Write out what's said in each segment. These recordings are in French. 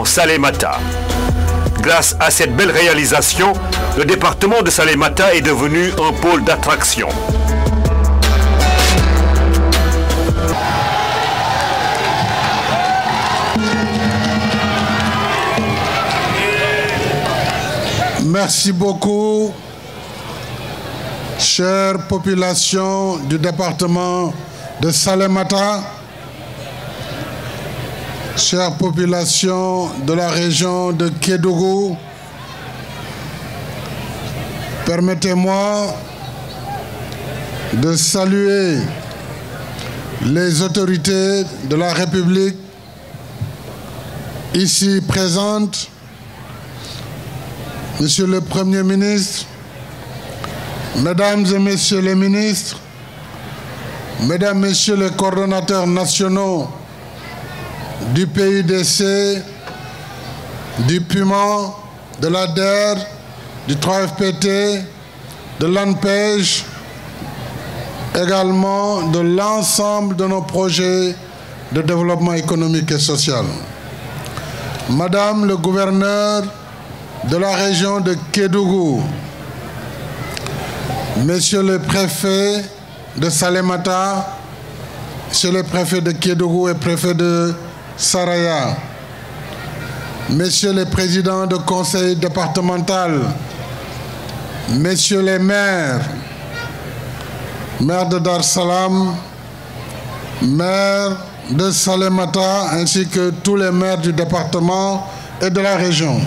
Salémata. Grâce à cette belle réalisation, le département de Salémata est devenu un pôle d'attraction. Merci beaucoup, chère population du département de Salémata, chère population de la région de Kédougou. Permettez-moi de saluer les autorités de la République ici présentes, Monsieur le Premier ministre, Mesdames et Messieurs les ministres, Mesdames, Messieurs les coordonnateurs nationaux du PUDC, du PUMA, de l'ADER, du 3FPT, de l'ANPEJ, également de l'ensemble de nos projets de développement économique et social. Madame le gouverneur de la région de Kédougou, Monsieur le préfet de Salémata, Monsieur le préfet de Kédougou et préfet de Saraya, Messieurs les présidents de conseil départemental, Messieurs les maires, maire de Dar Salam, maire de Salémata, ainsi que tous les maires du département et de la région.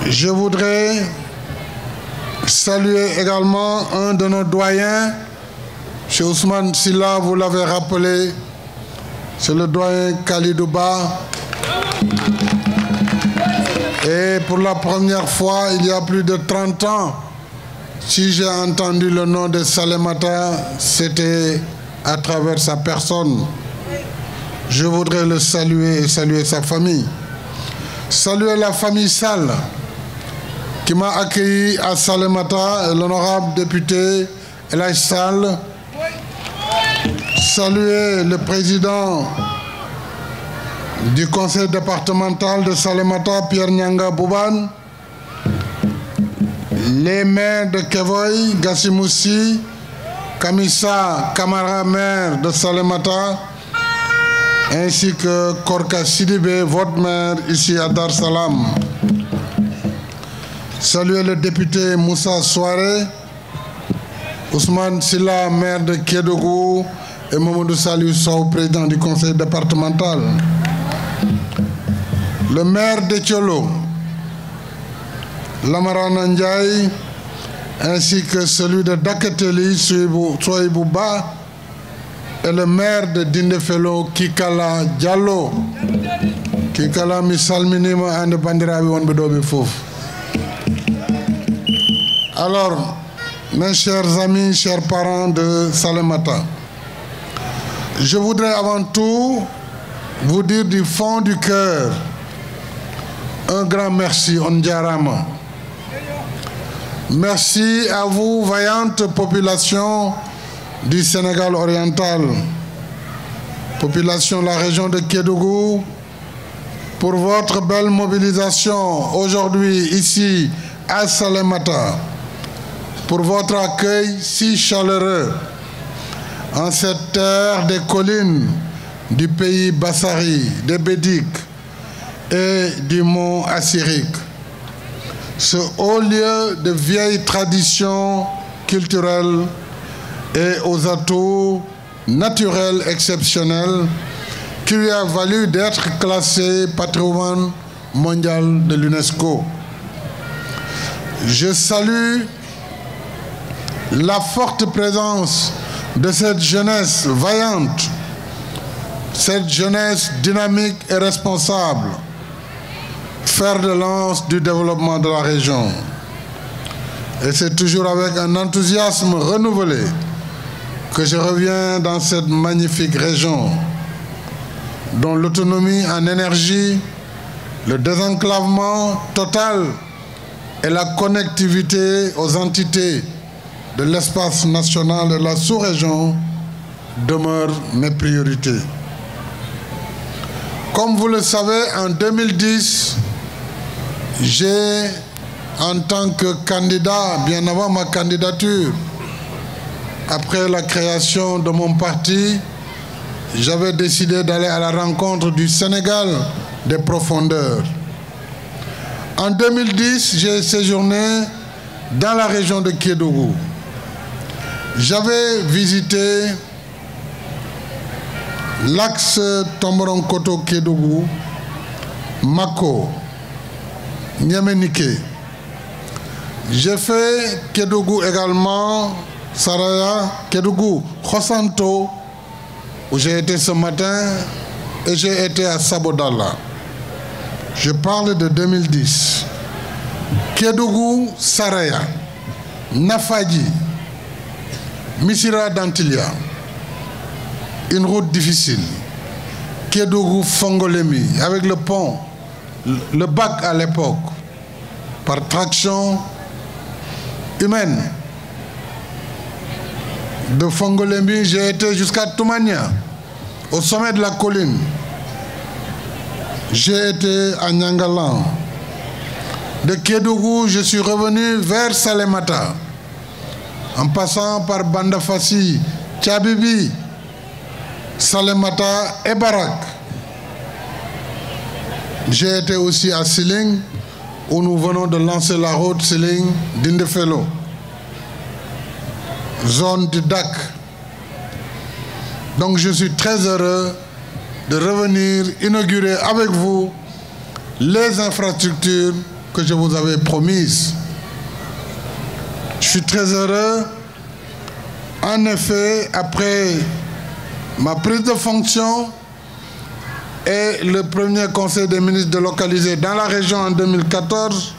Je voudrais saluer également un de nos doyens, M. Ousmane Silla, vous l'avez rappelé, c'est le doyen Khalidouba. Et pour la première fois, il y a plus de 30 ans, si j'ai entendu le nom de Salémata, c'était à travers sa personne. Je voudrais le saluer et saluer sa famille. Saluer la famille Sall, qui m'a accueilli à Salémata, l'honorable député Elhaj Sall. Saluer le président du conseil départemental de Salémata, Pierre Nyanga Bouban, les maires de Kevoy, Gassimoussi, Kamissa Kamara, maire de Salémata, ainsi que Korka Sidibé, votre maire ici à Dar Salam. Saluer le député Moussa Souare, Ousmane Silla, maire de Kédougou, et Mamadou Saliou Sow, président du conseil départemental. Le maire de Thiolo, Lamarana Ndiaye, ainsi que celui de Daketeli, Soyibou Ba, et le maire de Dindefelo, Kikala Diallo. Kikala mi salminima ande bandiraɓe wonɓe ɗo ɓe fof. Alors, mes chers amis, chers parents de Salémata, je voudrais avant tout vous dire du fond du cœur un grand merci, Ondiarama. Merci à vous, vaillante population du Sénégal oriental, population de la région de Kédougou, pour votre belle mobilisation aujourd'hui ici à Salémata, pour votre accueil si chaleureux en cette terre des collines du pays Bassari, des Bédiques et du mont Assyrique. Ce haut lieu de vieilles traditions culturelles et aux atouts naturels exceptionnels qui lui a valu d'être classé patrimoine mondial de l'UNESCO. Je salue la forte présence de cette jeunesse vaillante, cette jeunesse dynamique et responsable, fer de lance du développement de la région. Et c'est toujours avec un enthousiasme renouvelé que je reviens dans cette magnifique région, dont l'autonomie en énergie le désenclavement total et la connectivité aux entités de l'espace national et de la sous-région demeurent mes priorités. Comme vous le savez, en 2010, j'ai, en tant que candidat, bien avant ma candidature, après la création de mon parti, j'avais décidé d'aller à la rencontre du Sénégal des profondeurs. En 2010, j'ai séjourné dans la région de Kédougou. J'avais visité l'axe Tomboronkoto-Kédougou, Mako, Niamenike. J'ai fait Kédougou également, Saraya, Kédougou, Khosanto, où j'ai été ce matin, et j'ai été à Sabodala. Je parle de 2010. Kédougou, Saraya, Nafadji, Missira d'Antilia. Une route difficile. Kédougou, Fongolemi, avec le pont, le bac à l'époque, par traction humaine. De Fongolemi, j'ai été jusqu'à Toumania, au sommet de la colline. J'ai été à Nyangalan. De Kédougou, je suis revenu vers Salémata, en passant par Bandafassi, Tchabibi, Salémata et Barak. J'ai été aussi à Siling, où nous venons de lancer la route Siling-Dindefelo, zone du DAC. Donc je suis très heureux de revenir inaugurer avec vous les infrastructures que je vous avais promises. Je suis très heureux. En effet, après ma prise de fonction et le premier conseil des ministres délocalisé dans la région en 2014,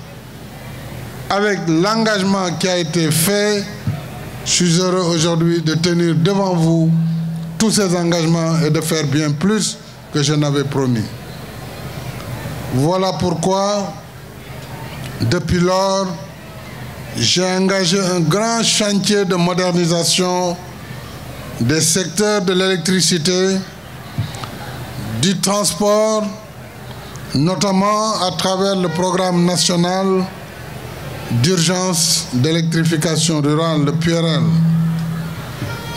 avec l'engagement qui a été fait, je suis heureux aujourd'hui de tenir devant vous tous ces engagements et de faire bien plus que je n'avais promis. Voilà pourquoi, depuis lors, j'ai engagé un grand chantier de modernisation des secteurs de l'électricité, du transport, notamment à travers le programme national d'urgence d'électrification rurale, le PURL,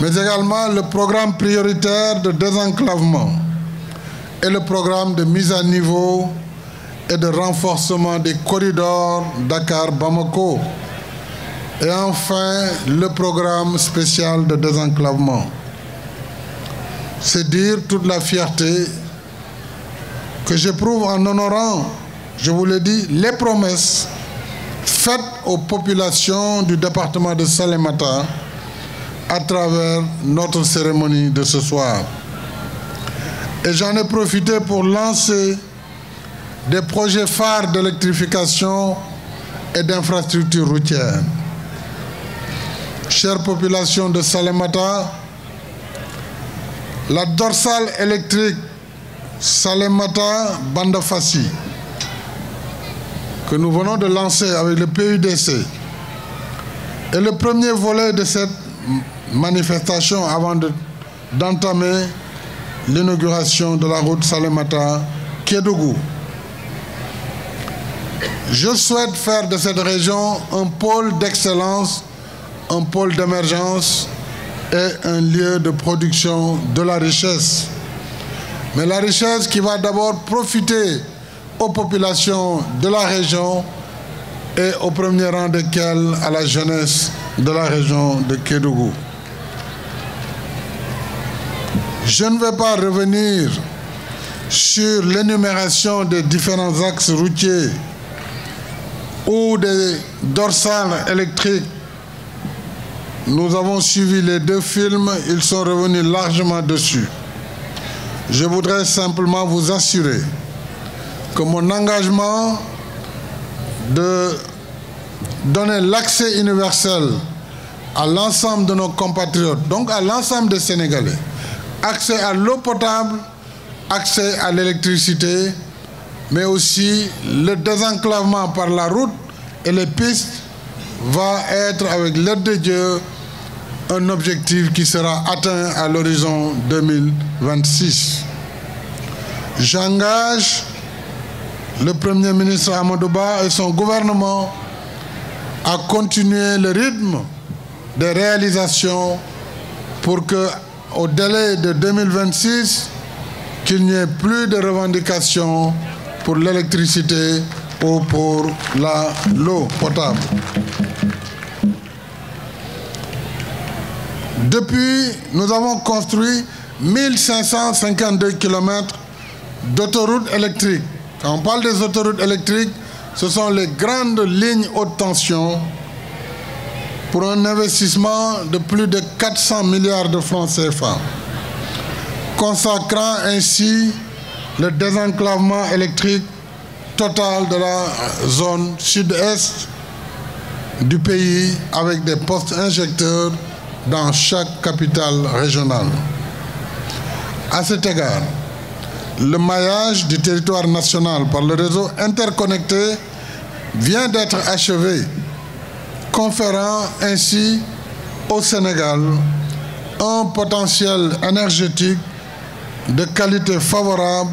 mais également le programme prioritaire de désenclavement et le programme de mise à niveau et de renforcement des corridors Dakar-Bamako, et enfin le programme spécial de désenclavement. C'est dire toute la fierté que j'éprouve en honorant, je vous l'ai dit, les promesses faites aux populations du département de Salémata à travers notre cérémonie de ce soir. Et j'en ai profité pour lancer des projets phares d'électrification et d'infrastructures routières. Chère population de Salémata, la dorsale électrique Salémata-Bandafassi, que nous venons de lancer avec le PUDC, est le premier volet de cette manifestation avant d'entamer l'inauguration de la route Salémata-Kédougou. Je souhaite faire de cette région un pôle d'excellence, un pôle d'émergence et un lieu de production de la richesse. Mais la richesse qui va d'abord profiter aux populations de la région et au premier rang desquelles à la jeunesse de la région de Kédougou. Je ne vais pas revenir sur l'énumération des différents axes routiers ou des dorsales électriques. Nous avons suivi les deux films, ils sont revenus largement dessus. Je voudrais simplement vous assurer que mon engagement de donner l'accès universel à l'ensemble de nos compatriotes, donc à l'ensemble des Sénégalais, accès à l'eau potable, accès à l'électricité, mais aussi le désenclavement par la route et les pistes va être, avec l'aide de Dieu, un objectif qui sera atteint à l'horizon 2026. J'engage le Premier ministre Amadou Ba et son gouvernement à continuer le rythme des réalisations pour que, au délai de 2026, qu'il n'y ait plus de revendications pour l'électricité ou pour l'eau potable. Depuis, nous avons construit 1552 km d'autoroutes électriques. Quand on parle des autoroutes électriques, ce sont les grandes lignes haute tension pour un investissement de plus de 400 milliards de francs CFA, consacrant ainsi le désenclavement électrique total de la zone sud-est du pays avec des postes injecteurs dans chaque capitale régionale. À cet égard, le maillage du territoire national par le réseau interconnecté vient d'être achevé, conférant ainsi au Sénégal un potentiel énergétique de qualité favorable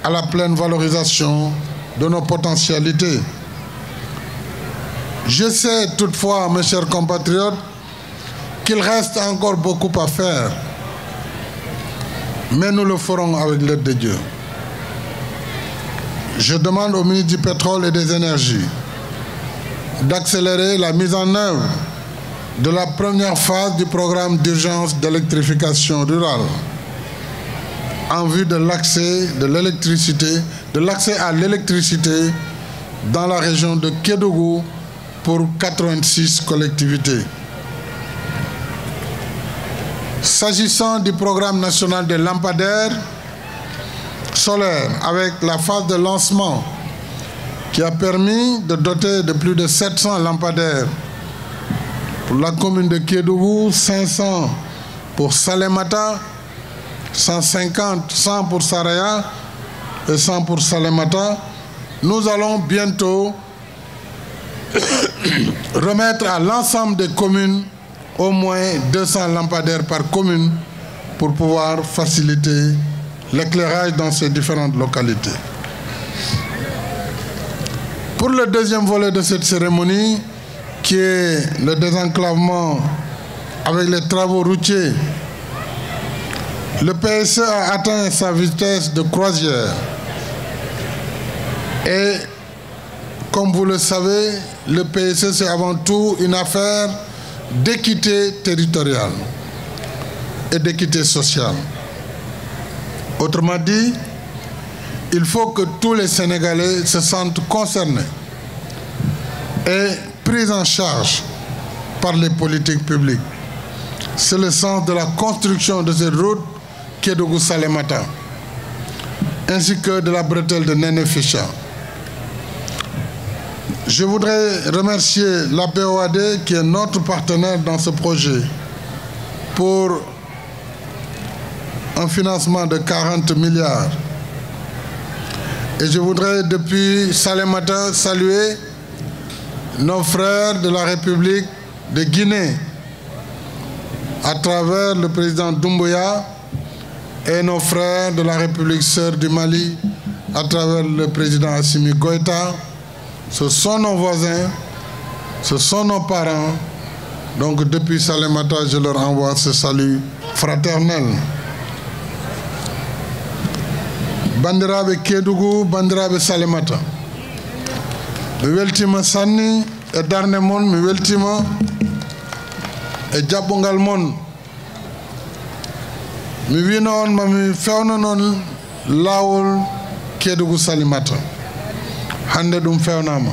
à la pleine valorisation de nos potentialités. Je sais toutefois, mes chers compatriotes, qu'il reste encore beaucoup à faire, mais nous le ferons avec l'aide de Dieu. Je demande au ministre du Pétrole et des Énergies d'accélérer la mise en œuvre de la première phase du programme d'urgence d'électrification rurale en vue de l'accès à l'électricité dans la région de Kédougou pour 86 collectivités. S'agissant du programme national des lampadaires solaires, avec la phase de lancement qui a permis de doter de plus de 700 lampadaires pour la commune de Kédougou, 500 pour Salémata, 100 pour Saraya et 100 pour Salémata, nous allons bientôt remettre à l'ensemble des communes au moins 200 lampadaires par commune pour pouvoir faciliter l'éclairage dans ces différentes localités. Pour le deuxième volet de cette cérémonie, qui est le désenclavement avec les travaux routiers, le PSE a atteint sa vitesse de croisière. Et comme vous le savez, le PSE, c'est avant tout une affaire d'équité territoriale et d'équité sociale. Autrement dit, il faut que tous les Sénégalais se sentent concernés et pris en charge par les politiques publiques. C'est le sens de la construction de cette route Kédougou-Salémata, ainsi que de la bretelle de Néné-Ficha. Je voudrais remercier la BOAD, qui est notre partenaire dans ce projet, pour un financement de 40 milliards. Et je voudrais, depuis Salémata, saluer nos frères de la République de Guinée, à travers le président Doumbouya, et nos frères de la République sœur du Mali, à travers le président Assimi Goïta. Ce sont nos voisins, ce sont nos parents. Donc depuis Salémata, je leur envoie ce salut fraternel. Bandirabe Kédougou, bandirabe Salémata. Mi weltima sanni e darne mon, mi weltima e jabbungal mon. Mi wino on mami fewno non lawol Kédougou Salémata. Hande ɗum fewnama.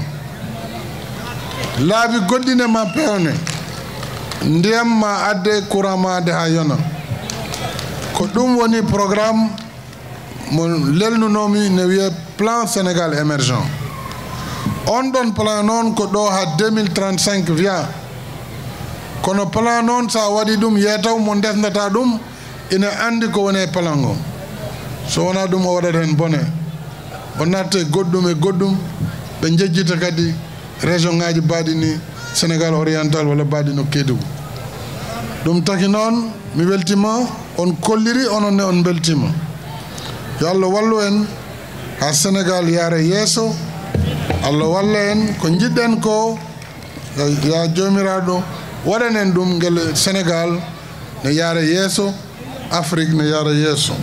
Laabi goɗɗine ma pewne. Ndiyam ma adde courant ma ade ha yona. Ko ɗum woni programme mo lelnunomi ne wiye plan Sénégal émergent. On ɗon plan noon ko ɗo ha 2035 wiya. Kono plan noon sa waɗi ɗum yetaw mo ndesdata ɗum ina andi ko woni plan o. So wona ɗum o waɗat hen bone. o natte goɗɗum e goɗɗum ɓe jejjita kadi région ngaji baɗi ni Sénégal oriental walla baɗi no Kédougou ɗum taki noon mi weltima on kolliri ononne on beltima yo Allah wallu en ha Sénégal yaare yeeso Allah walla en ko jiɗɗen ko ya jomiraɗo waɗanen ɗum ngel Sénégal ne yaare yeeso Afrique ne yaara yeeso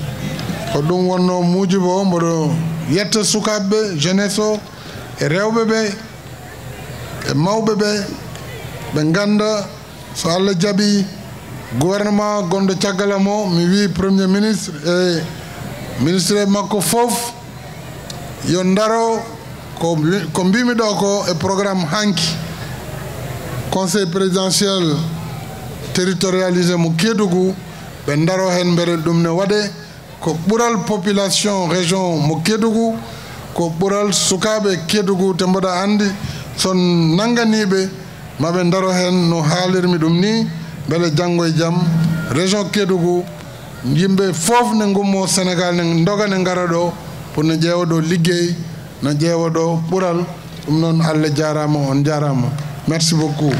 ko ɗum wonno muujibo mboɗo yetta sukaɓeɓe jeunesse o e rewɓe ɓe e mawɓe ɓe ɓe ganda so Allah jaaɓi gouvernement gonɗo caggal mo mi wi premier ministre e ministre makko fof yo daro ko mbimi ɗo ko e programme hanki conseil présidentiel territorialisé mo Kédougou ɓe daro hen mbele ɗum ne waɗe ko ɓural population région mo Kédougou ko ɓural sukaɓe Kédougou te mboɗa andi son nanganiɓe maɓe daro hen no haalirmi ɗum ni beele janggo e jaam région Kédougou yimɓe fof ne gummo Sénégal ne doga ne gara ɗo pour ne ƴeewa ɗo liggey ne ƴeewa ɗo ɓural ɗum noon Allah jarama on jarama merci beaucoup